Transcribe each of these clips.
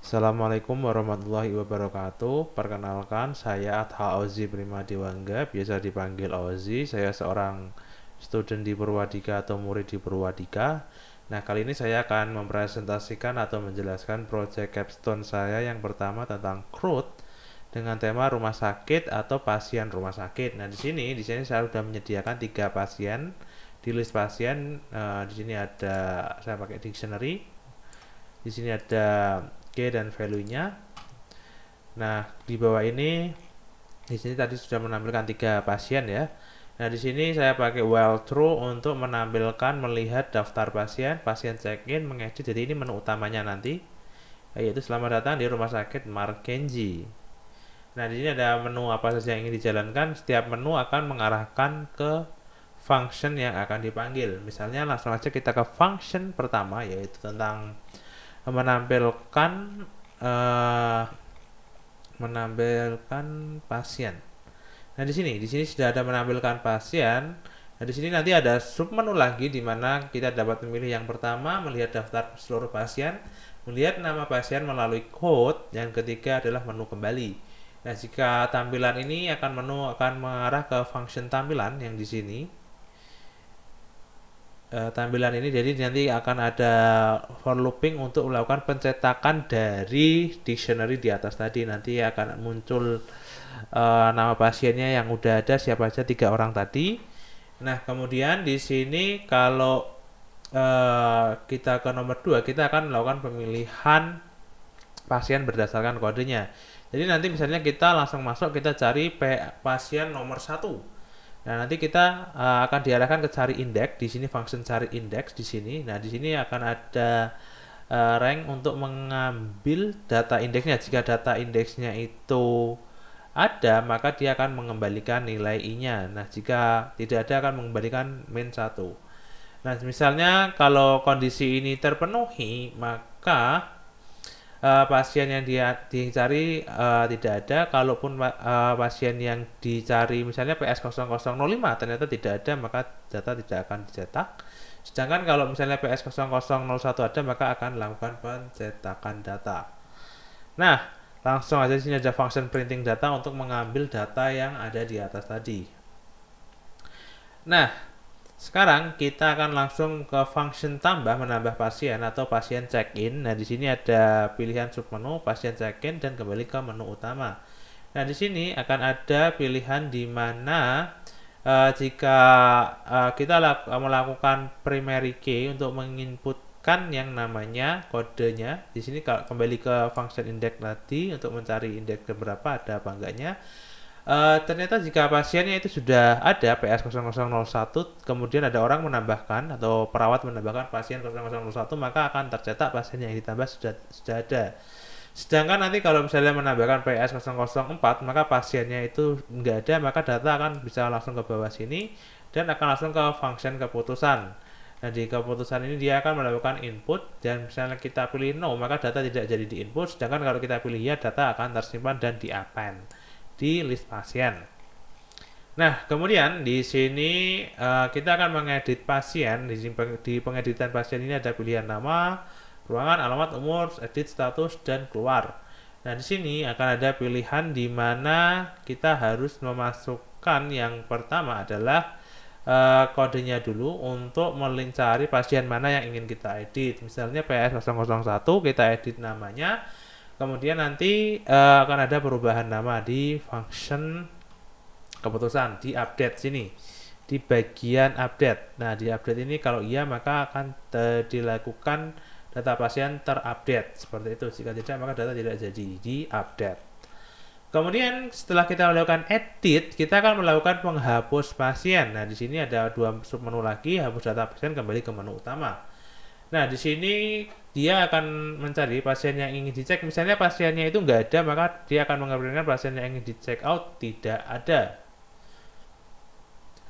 Assalamualaikum warahmatullahi wabarakatuh. Perkenalkan, saya Adha Auzi Primadewangga, biasa dipanggil Auzi. Saya seorang student di Purwadika atau murid di Purwadika. Nah, kali ini saya akan mempresentasikan atau menjelaskan proyek capstone saya yang pertama tentang CRUD dengan tema rumah sakit atau pasien rumah sakit. Nah, di sini saya sudah menyediakan 3 pasien di list pasien. Di sini ada saya pakai dictionary. Di sini ada key dan value-nya. Nah, di bawah ini di sini tadi sudah menampilkan 3 pasien ya. Nah, di sini saya pakai while true untuk menampilkan melihat daftar pasien, pasien check-in, mengedit. Jadi ini menu utamanya nanti, yaitu selamat datang di rumah sakit Markenji. Nah, di sini ada menu apa saja yang ingin dijalankan. Setiap menu akan mengarahkan ke function yang akan dipanggil. Misalnya langsung aja kita ke function pertama, yaitu tentang menampilkan eh, menampilkan pasien. Nah, di sini sudah ada menampilkan pasien. Nah, di sini nanti ada submenu lagi di mana kita dapat memilih yang pertama melihat daftar seluruh pasien, melihat nama pasien melalui code, yang ketiga adalah menu kembali. Nah, jika tampilan ini menu akan mengarah ke function tampilan yang di sini. Tampilan ini jadi nanti akan ada for looping untuk melakukan pencetakan dari dictionary di atas tadi. Nanti akan muncul nama pasiennya yang udah ada siapa aja 3 orang tadi. Nah, kemudian di sini kalau kita ke nomor 2 kita akan melakukan pemilihan pasien berdasarkan kodenya. Jadi nanti misalnya kita langsung masuk, kita cari pasien nomor 1. Nah, nanti kita akan diarahkan ke cari indeks. Di sini function cari indeks di sini. Nah, di sini akan ada rank untuk mengambil data indeksnya. Jika data indeksnya itu ada, maka dia akan mengembalikan nilai i-nya. Nah, jika tidak ada akan mengembalikan min 1. Nah, misalnya kalau kondisi ini terpenuhi, maka pasien yang dicari tidak ada. Kalaupun pasien yang dicari misalnya PS0005 ternyata tidak ada, maka data tidak akan dicetak. Sedangkan kalau misalnya PS0001 ada, maka akan melakukan pencetakan data. Nah, langsung aja di sini ada function printing data untuk mengambil data yang ada di atas tadi. Nah, sekarang kita akan langsung ke function tambah menambah pasien atau pasien check-in. Nah, di sini ada pilihan submenu pasien check-in dan kembali ke menu utama. Nah, di sini akan ada pilihan di mana jika kita melakukan primary key untuk menginputkan yang namanya kodenya. Di sini kalau kembali ke function index tadi untuk mencari indeks berapa ada apa enggaknya. Ternyata jika pasiennya itu sudah ada PS0001, kemudian ada orang menambahkan atau perawat menambahkan pasien 0001, maka akan tercetak pasien yang ditambah sudah ada. Sedangkan nanti kalau misalnya menambahkan PS004, maka pasiennya itu nggak ada, maka data akan bisa langsung ke bawah sini dan akan langsung ke function keputusan. Nah, di keputusan ini dia akan melakukan input, dan misalnya kita pilih no, maka data tidak jadi di input. Sedangkan kalau kita pilih ya, data akan tersimpan dan di append di list pasien. Nah, kemudian di sini kita akan mengedit pasien. Di pengeditan pasien ini ada pilihan nama, ruangan, alamat, umur, edit status, dan keluar. Nah, di sini akan ada pilihan di mana kita harus memasukkan yang pertama adalah kodenya dulu untuk mencari pasien mana yang ingin kita edit. Misalnya PS001, kita edit namanya. Kemudian nanti akan ada perubahan nama di function keputusan di update sini, di bagian update. Nah, di update ini kalau iya maka akan dilakukan data pasien terupdate seperti itu. Jika tidak maka data tidak jadi di update. Kemudian setelah kita melakukan edit, kita akan melakukan penghapus pasien. Nah, di sini ada 2 submenu lagi, hapus data pasien kembali ke menu utama. Nah, di sini dia akan mencari pasien yang ingin dicek. Misalnya pasiennya itu nggak ada, maka dia akan mengabarkan pasien yang ingin dicek out tidak ada.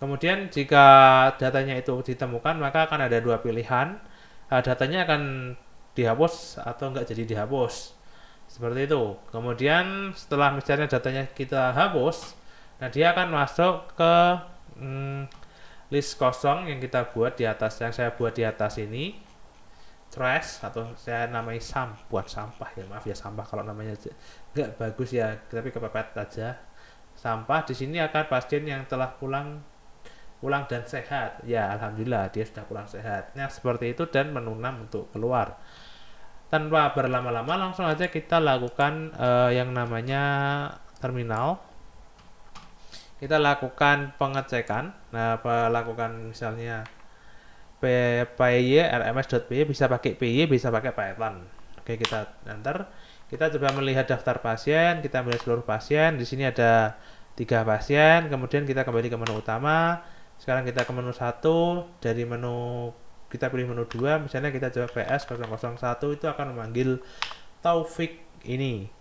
Kemudian jika datanya itu ditemukan, maka akan ada 2 pilihan. Datanya akan dihapus atau nggak jadi dihapus. Seperti itu. Kemudian setelah misalnya datanya kita hapus, nah dia akan masuk ke list kosong yang kita buat di atas, yang saya buat di atas ini. trash atau saya namai buat sampah ya, maaf ya sampah kalau namanya nggak bagus ya, tapi kepepet aja. Sampah di sini akan pasien yang telah pulang dan sehat. Ya, alhamdulillah dia sudah pulang sehat. Nah, seperti itu dan menunam untuk keluar. Tanpa berlama-lama langsung aja kita lakukan yang namanya terminal. Kita lakukan pengecekan. Nah, lakukan misalnya PY rms.py, bisa pakai PY, bisa pakai Python. Oke, kita enter. Kita coba melihat daftar pasien, kita melihat seluruh pasien. Di sini ada 3 pasien, kemudian kita kembali ke menu utama. Sekarang kita ke menu 1, dari menu kita pilih menu 2, misalnya kita coba PS 001 itu akan memanggil Taufik ini.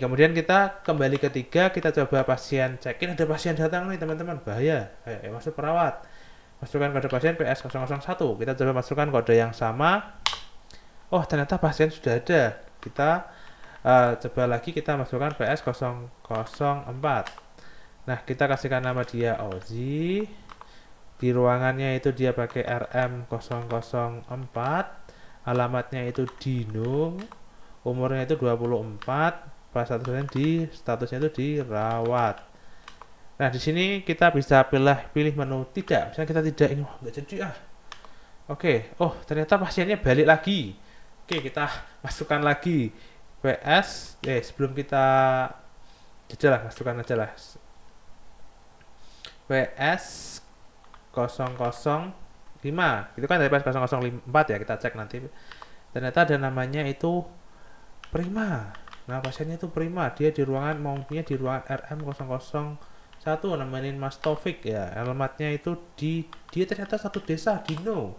Kemudian kita kembali ke 3, kita coba pasien check-in, ada pasien datang nih teman-teman, bahaya. Masuk perawat. Masukkan kode pasien PS001. Kita coba masukkan kode yang sama. Oh, ternyata pasien sudah ada. Kita coba lagi, kita masukkan PS004. Nah, kita kasihkan nama dia Ozi. Di ruangannya itu dia pakai RM004. Alamatnya itu Dinung. Umurnya itu 24. Pas statusnya itu dirawat. Nah, di sini kita bisa pilih menu tidak. Misalnya kita tidak, ini nggak jadi ah. Oke, oh ternyata pasiennya balik lagi. Oke, kita masukkan lagi PS. Sebelum kita jadilah masukkan aja lah. PS 005. Itu kan dari PS 004 ya, kita cek nanti. Ternyata ada namanya itu Prima. Nah, pasiennya itu Prima. Dia di ruangan, maunya di ruangan RM001, nemenin Mas Taufik ya. Alamatnya itu dia ternyata satu desa, Dino.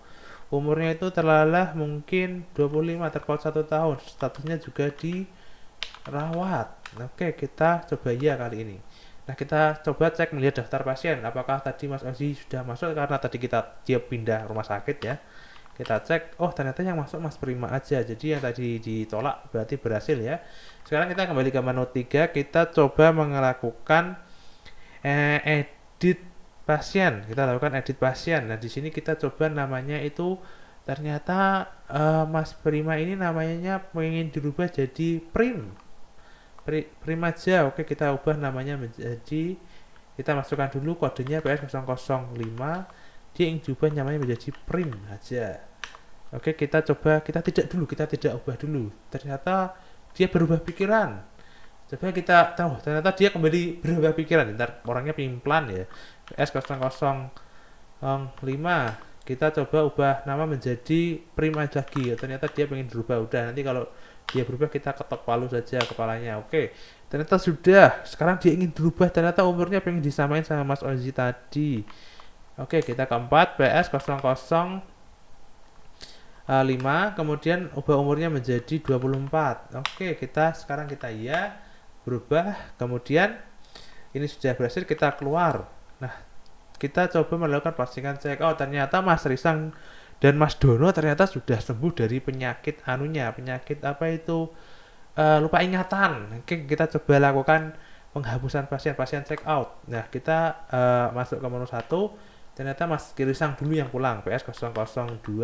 Umurnya itu terlalah mungkin 25, terpaut 1 tahun. Statusnya juga dirawat. Oke, kita coba ya kali ini. Nah, kita coba cek melihat daftar pasien. Apakah tadi Mas Ozi sudah masuk, karena tadi dia pindah rumah sakit ya. Kita cek, oh ternyata yang masuk Mas Prima aja. Jadi yang tadi ditolak berarti berhasil ya. Sekarang kita kembali ke menu 3, kita coba melakukan edit pasien. Kita lakukan edit pasien. Nah, di sini kita coba namanya itu ternyata Mas Prima ini namanya pengen dirubah jadi Prim aja. Oke, kita ubah namanya menjadi, kita masukkan dulu kodenya PS005. Dia ingin diubah namanya menjadi Prim aja. Oke, kita coba, kita tidak ubah dulu. Ternyata dia berubah pikiran. Coba kita tahu, ternyata dia kembali berubah pikiran. Ntar orangnya pimplan ya. PS005. Kita coba ubah nama menjadi Prim lagi. Ternyata dia pengen berubah. Udah, nanti kalau dia berubah kita ketok palu saja kepalanya. Oke, ternyata sudah. Sekarang dia ingin berubah, ternyata umurnya pengen disamain sama Mas Ozi tadi. Oke, kita keempat, PS005, kemudian ubah umurnya menjadi 24. Oke, sekarang kita ya, berubah. Kemudian ini sudah berhasil, kita keluar. Nah, kita coba melakukan pastikan check out. Ternyata Mas Risang dan Mas Dono ternyata sudah sembuh dari penyakit penyakit apa itu, lupa ingatan. Oke, kita coba lakukan penghapusan pasien check out. Nah, kita masuk ke menu 1. Ternyata Mas Risang dulu yang pulang, PS002.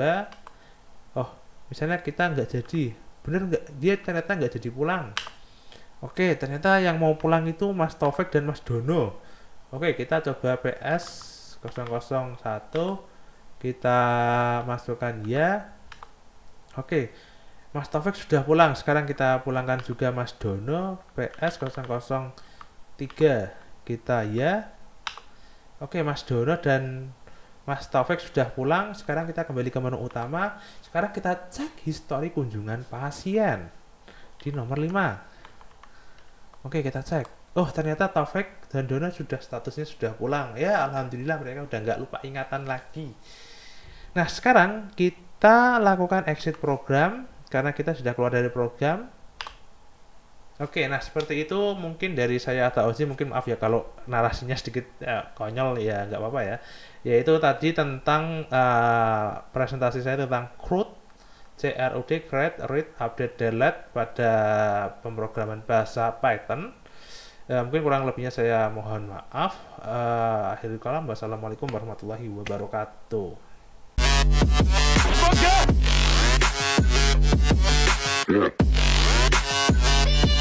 Oh, misalnya kita nggak jadi, bener nggak, dia ternyata nggak jadi pulang. Oke, ternyata yang mau pulang itu Mas Taufik dan Mas Dono. Oke, kita coba PS001, kita masukkan ya. Oke, Mas Taufik sudah pulang. Sekarang kita pulangkan juga Mas Dono, PS003, kita ya. Oke, Mas Dono dan Mas Taufik sudah pulang. Sekarang kita kembali ke menu utama. Sekarang kita cek histori kunjungan pasien di nomor 5. Oke, kita cek. Oh, ternyata Taufik dan Dono statusnya sudah pulang. Ya, alhamdulillah mereka udah nggak lupa ingatan lagi. Nah, sekarang kita lakukan exit program karena kita sudah keluar dari program. Oke, nah seperti itu mungkin dari saya atau Ozi. Mungkin maaf ya kalau narasinya sedikit konyol ya, nggak apa-apa ya. Yaitu tadi tentang presentasi saya tentang CRUD, create, read, update, delete pada pemrograman bahasa Python. Mungkin kurang lebihnya saya mohon maaf. Akhirul kalam, wassalamualaikum warahmatullahi wabarakatuh. Yeah.